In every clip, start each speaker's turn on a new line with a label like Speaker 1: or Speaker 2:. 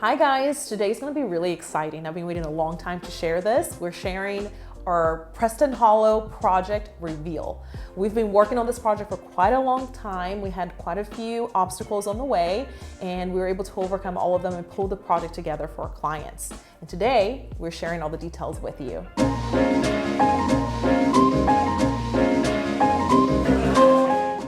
Speaker 1: Hi guys, today's gonna be really exciting. I've been waiting a long time to share this. We're sharing our Preston Hollow project reveal. We've been working on this project for quite a long time. We had quite a few obstacles on the way and we were able to overcome all of them and pull the project together for our clients. And today, we're sharing all the details with you.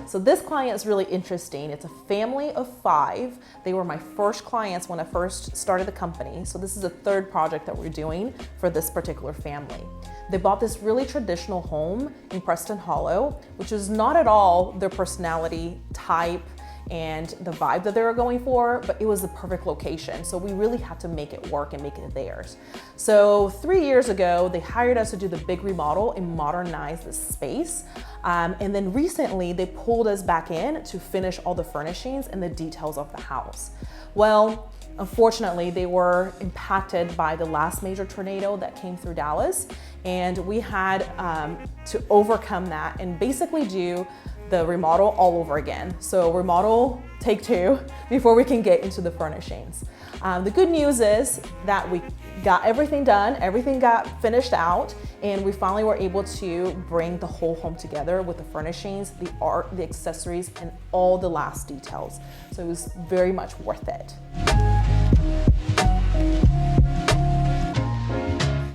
Speaker 1: So this client is really interesting. It's a family of 5. They were my first clients when I first started the company. So this is the 3rd project that we're doing for this particular family. They bought this really traditional home in Preston Hollow, which is not at all their personality type and the vibe that they were going for, but it was the perfect location. So we really had to make it work and make it theirs. So 3 years ago, they hired us to do the big remodel and modernize the space. And then recently they pulled us back in to finish all the furnishings and the details of the house. Well, unfortunately, they were impacted by the last major tornado that came through Dallas. And we had to overcome that and basically do the remodel all over again. So remodel take 2 before we can get into the furnishings. The good news is that we got everything done, everything got finished out, and we finally were able to bring the whole home together with the furnishings, the art, the accessories, and all the last details. So it was very much worth it.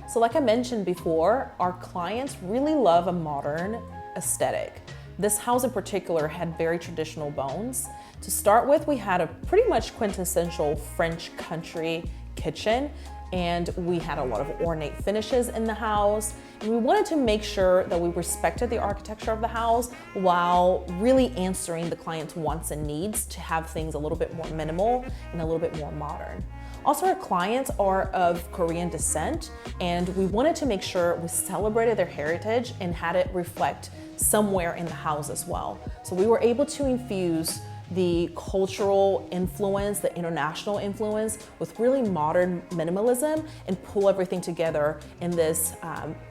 Speaker 1: So like I mentioned before, our clients really love a modern aesthetic. This house in particular had very traditional bones. To start with, we had a pretty much quintessential French country kitchen, and we had a lot of ornate finishes in the house. And we wanted to make sure that we respected the architecture of the house while really answering the client's wants and needs to have things a little bit more minimal and a little bit more modern. Also, our clients are of Korean descent, and we wanted to make sure we celebrated their heritage and had it reflect somewhere in the house as well. So we were able to infuse the cultural influence, the international influence with really modern minimalism and pull everything together in this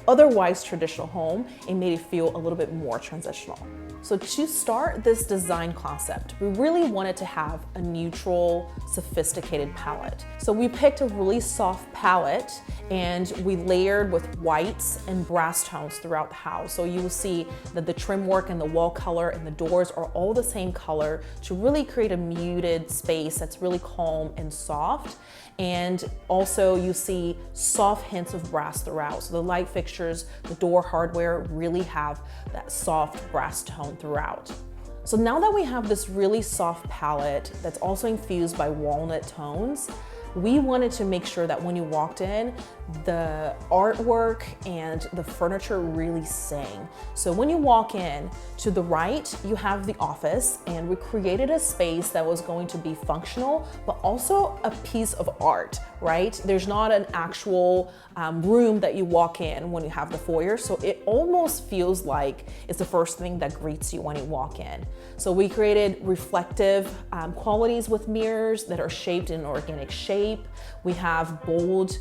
Speaker 1: otherwise traditional home and made it feel a little bit more transitional. So to start this design concept, we really wanted to have a neutral, sophisticated palette. So we picked a really soft palette and we layered with whites and brass tones throughout the house. So you will see that the trim work and the wall color and the doors are all the same color to really create a muted space that's really calm and soft. And also you see soft hints of brass throughout. So the light fixtures, the door hardware really have that soft brass tone throughout. So now that we have this really soft palette that's also infused by walnut tones, we wanted to make sure that when you walked in, the artwork and the furniture really sang. So when you walk in, to the right, you have the office, and we created a space that was going to be functional, but also a piece of art, right? There's not an actual room that you walk in when you have the foyer, so it almost feels like it's the first thing that greets you when you walk in. So we created reflective qualities with mirrors that are shaped in an organic shape. We have bold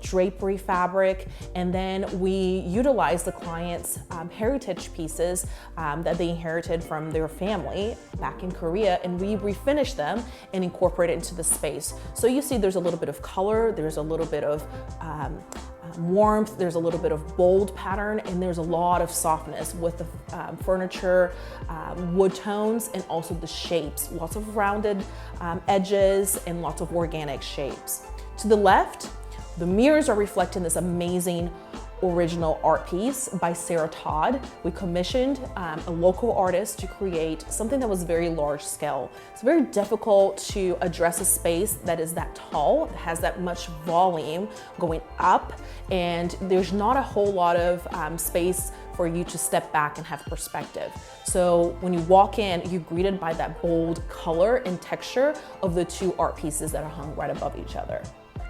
Speaker 1: drapery fabric, and then we utilize the client's heritage pieces that they inherited from their family back in Korea, and we refinish them and incorporate it into the space. So you see there's a little bit of color, there's a little bit of warmth, there's a little bit of bold pattern, and there's a lot of softness with the furniture, wood tones, and also the shapes. Lots of rounded edges and lots of organic shapes. To the left, the mirrors are reflecting this amazing original art piece by Sarah Todd. We commissioned a local artist to create something that was very large scale. It's very difficult to address a space that is that tall, that has that much volume going up, and there's not a whole lot of space for you to step back and have perspective. So when you walk in, you're greeted by that bold color and texture of the 2 art pieces that are hung right above each other.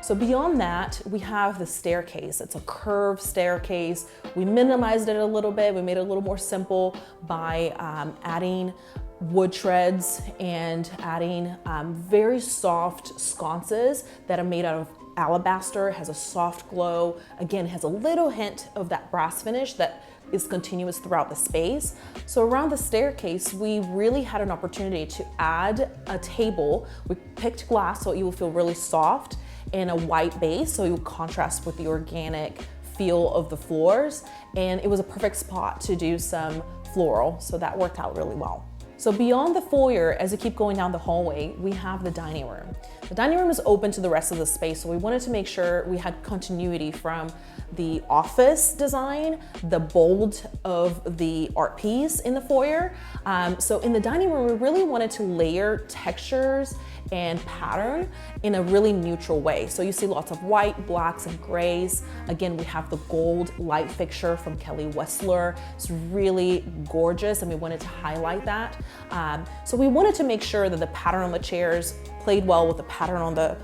Speaker 1: So beyond that, we have the staircase. It's a curved staircase. We minimized it a little bit. We made it a little more simple by adding wood treads and adding very soft sconces that are made out of alabaster, has a soft glow. Again, has a little hint of that brass finish that is continuous throughout the space. So around the staircase, we really had an opportunity to add a table. We picked glass so it will feel really soft, and a white base so it will contrast with the organic feel of the floors. And it was a perfect spot to do some floral, so that worked out really well. So beyond the foyer, as you keep going down the hallway, we have the dining room. The dining room is open to the rest of the space, so we wanted to make sure we had continuity from the office design, the bold of the art piece in the foyer. So in the dining room, we really wanted to layer textures and pattern in a really neutral way. So you see lots of white, blacks, and grays. Again, we have the gold light fixture from Kelly Wessler. It's really gorgeous, and we wanted to highlight that. So we wanted to make sure that the pattern on the chairs played well with the pattern on the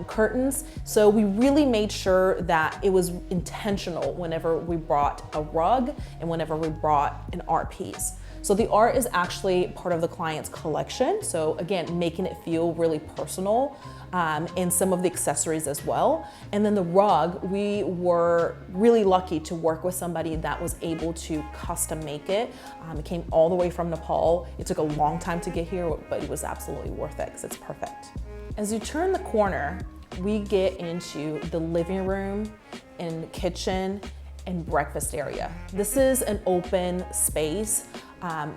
Speaker 1: curtains. So we really made sure that it was intentional whenever we brought a rug and whenever we brought an art piece. So the art is actually part of the client's collection. So again, making it feel really personal, and some of the accessories as well. And then the rug, we were really lucky to work with somebody that was able to custom make it. It came all the way from Nepal. It took a long time to get here, but it was absolutely worth it because it's perfect. As you turn the corner, we get into the living room and kitchen and breakfast area. This is an open space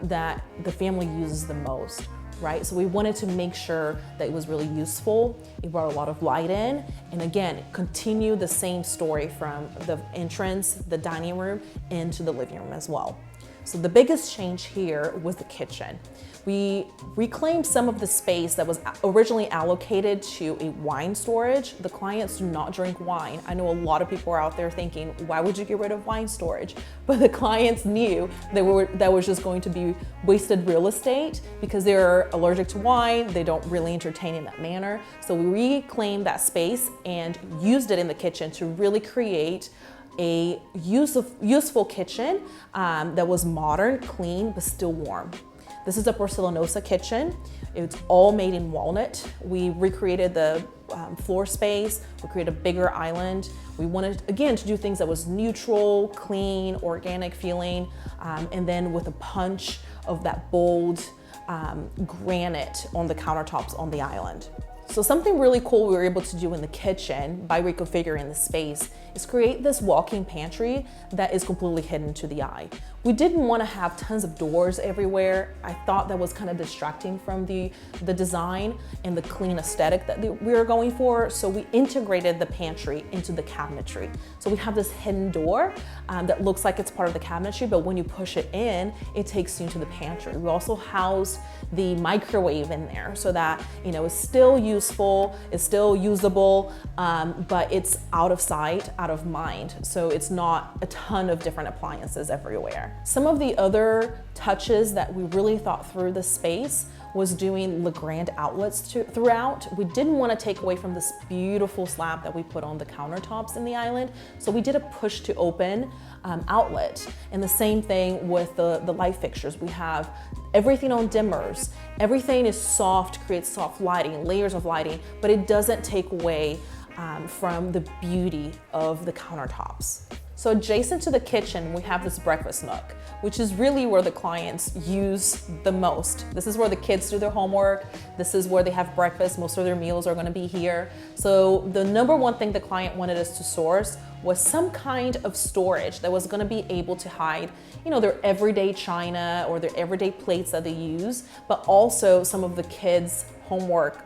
Speaker 1: that the family uses the most, right? So we wanted to make sure that it was really useful. It brought a lot of light in, and again, continue the same story from the entrance, the dining room, into the living room as well. So the biggest change here was the kitchen. We reclaimed some of the space that was originally allocated to a wine storage. The clients do not drink wine. I know a lot of people are out there thinking, why would you get rid of wine storage? But the clients knew that was just going to be wasted real estate because they're allergic to wine. They don't really entertain in that manner. So we reclaimed that space and used it in the kitchen to really create a useful kitchen that was modern, clean, but still warm. This is a porcelanosa kitchen. It's all made in walnut. We recreated the floor space. We created a bigger island. We wanted, again, to do things that was neutral, clean, organic feeling, and then with a punch of that bold granite on the countertops on the island. So something really cool we were able to do in the kitchen by reconfiguring the space is create this walk-in pantry that is completely hidden to the eye. We didn't want to have tons of doors everywhere. I thought that was kind of distracting from the design and the clean aesthetic that we were going for. So we integrated the pantry into the cabinetry. So we have this hidden door that looks like it's part of the cabinetry, but when you push it in, it takes you into the pantry. We also housed the microwave in there so that, you know, it's still useful, it's still usable, but it's out of sight, out of mind. So it's not a ton of different appliances everywhere. Some of the other touches that we really thought through the space was doing Legrand outlets throughout. We didn't want to take away from this beautiful slab that we put on the countertops in the island, so we did a push to open outlet. And the same thing with the light fixtures. We have everything on dimmers. Everything is soft, creates soft lighting, layers of lighting, but it doesn't take away from the beauty of the countertops. So adjacent to the kitchen, we have this breakfast nook, which is really where the clients use the most. This is where the kids do their homework. This is where they have breakfast. Most of their meals are gonna be here. So the number one thing the client wanted us to source was some kind of storage that was gonna be able to hide, you know, their everyday china or their everyday plates that they use, but also some of the kids' homework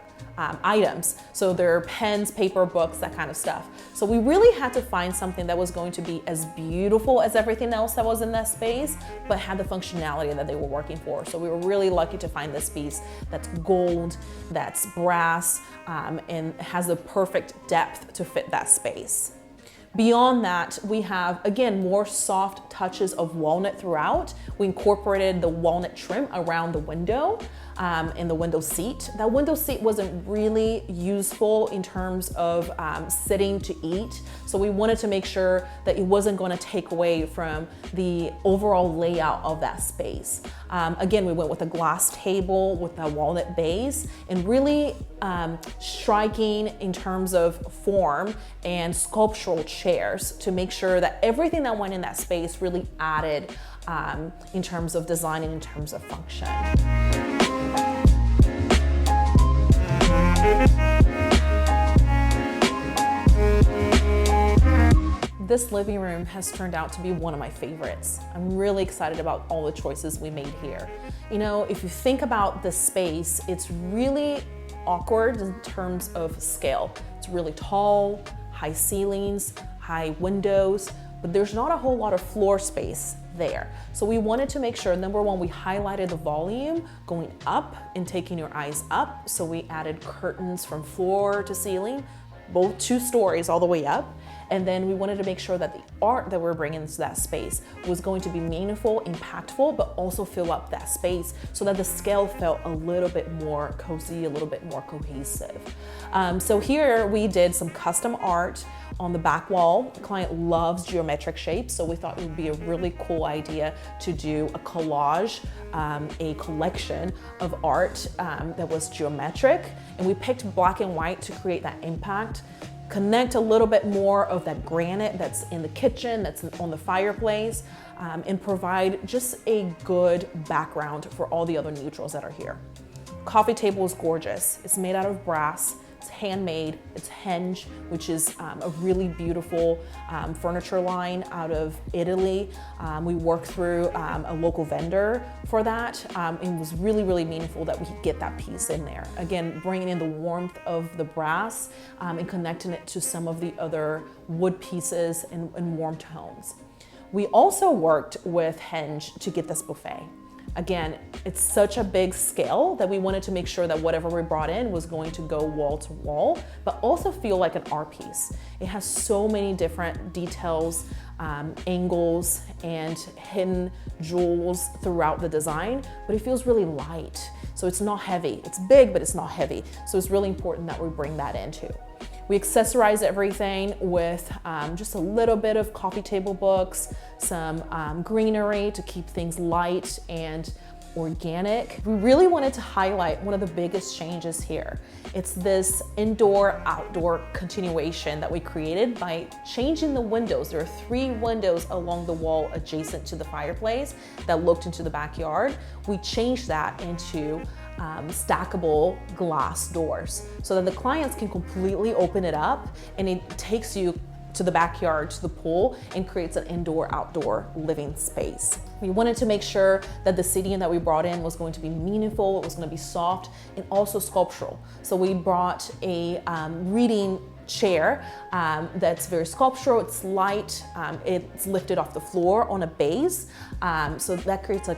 Speaker 1: items. So their pens, paper, books, that kind of stuff. So we really had to find something that was going to be as beautiful as everything else that was in that space, but had the functionality that they were working for. So we were really lucky to find this piece that's gold, that's brass, and has the perfect depth to fit that space. Beyond that, we have, again, more soft touches of walnut throughout. We incorporated the walnut trim around the window. in the window seat. That window seat wasn't really useful in terms of sitting to eat. So we wanted to make sure that it wasn't going to take away from the overall layout of that space. Again, we went with a glass table with a walnut base and really striking in terms of form and sculptural chairs to make sure that everything that went in that space really added in terms of design and in terms of function. This living room has turned out to be one of my favorites. I'm really excited about all the choices we made here. You know, if you think about the space, it's really awkward in terms of scale. It's really tall, high ceilings, high windows, but there's not a whole lot of floor space there. So we wanted to make sure, number one, we highlighted the volume going up and taking your eyes up. So we added curtains from floor to ceiling, both 2 stories all the way up. And then we wanted to make sure that the art that we're bringing into that space was going to be meaningful, impactful, but also fill up that space so that the scale felt a little bit more cozy, a little bit more cohesive. So here we did some custom art on the back wall. The client loves geometric shapes, so we thought it would be a really cool idea to do a collage, a collection of art that was geometric. And we picked black and white to create that impact, connect a little bit more of that granite that's in the kitchen, that's on the fireplace, and provide just a good background for all the other neutrals that are here. Coffee table is gorgeous. It's made out of brass. It's handmade. It's henge, which is a really beautiful furniture line out of Italy. We worked through a local vendor for that. It was really, really meaningful that we could get that piece in there. Again, bringing in the warmth of the brass and connecting it to some of the other wood pieces and warm tones. We also worked with henge to get this buffet. Again, it's such a big scale that we wanted to make sure that whatever we brought in was going to go wall to wall, but also feel like an art piece. It has so many different details, angles, and hidden jewels throughout the design, but it feels really light. So it's not heavy. It's big, but it's not heavy. So it's really important that we bring that in too. We accessorize everything with just a little bit of coffee table books, some greenery to keep things light and organic. We really wanted to highlight one of the biggest changes here. It's this indoor-outdoor continuation that we created by changing the windows. There are 3 windows along the wall adjacent to the fireplace that looked into the backyard. We changed that into stackable glass doors so that the clients can completely open it up and it takes you to the backyard, to the pool, and creates an indoor-outdoor living space. We wanted to make sure that the seating that we brought in was going to be meaningful, it was going to be soft, and also sculptural. So we brought a reading chair that's very sculptural, it's light, it's lifted off the floor on a base, so that creates a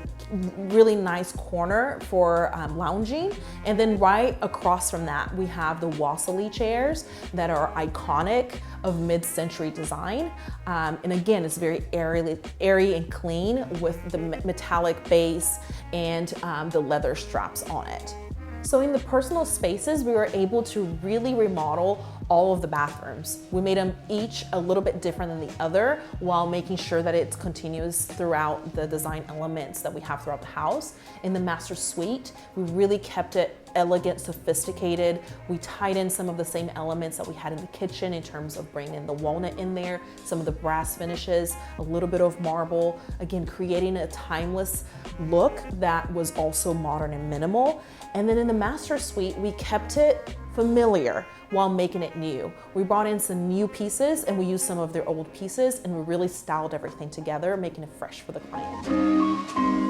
Speaker 1: really nice corner for lounging. And then right across from that we have the Wassily chairs that are iconic of mid-century design, and again it's very airy and clean with the metallic base and the leather straps on it. So in the personal spaces, we were able to really remodel all of the bathrooms. We made them each a little bit different than the other while making sure that it's continuous throughout the design elements that we have throughout the house. In the master suite, we really kept it elegant, sophisticated. We tied in some of the same elements that we had in the kitchen in terms of bringing in the walnut in there, some of the brass finishes, a little bit of marble, again, creating a timeless look that was also modern and minimal. And then in the master suite, we kept it familiar while making it new. We brought in some new pieces and we used some of their old pieces and we really styled everything together, making it fresh for the client.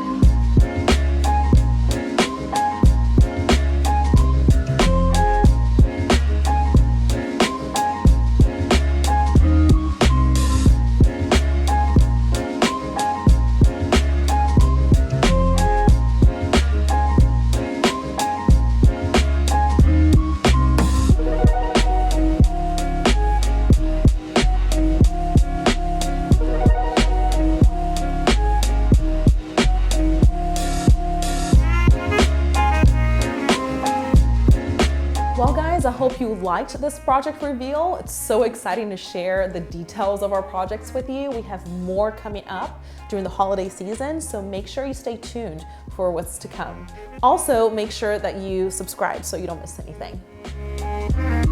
Speaker 1: liked this project reveal. It's so exciting to share the details of our projects with you. We have more coming up during the holiday season, so make sure you stay tuned for what's to come. Also, make sure that you subscribe so you don't miss anything.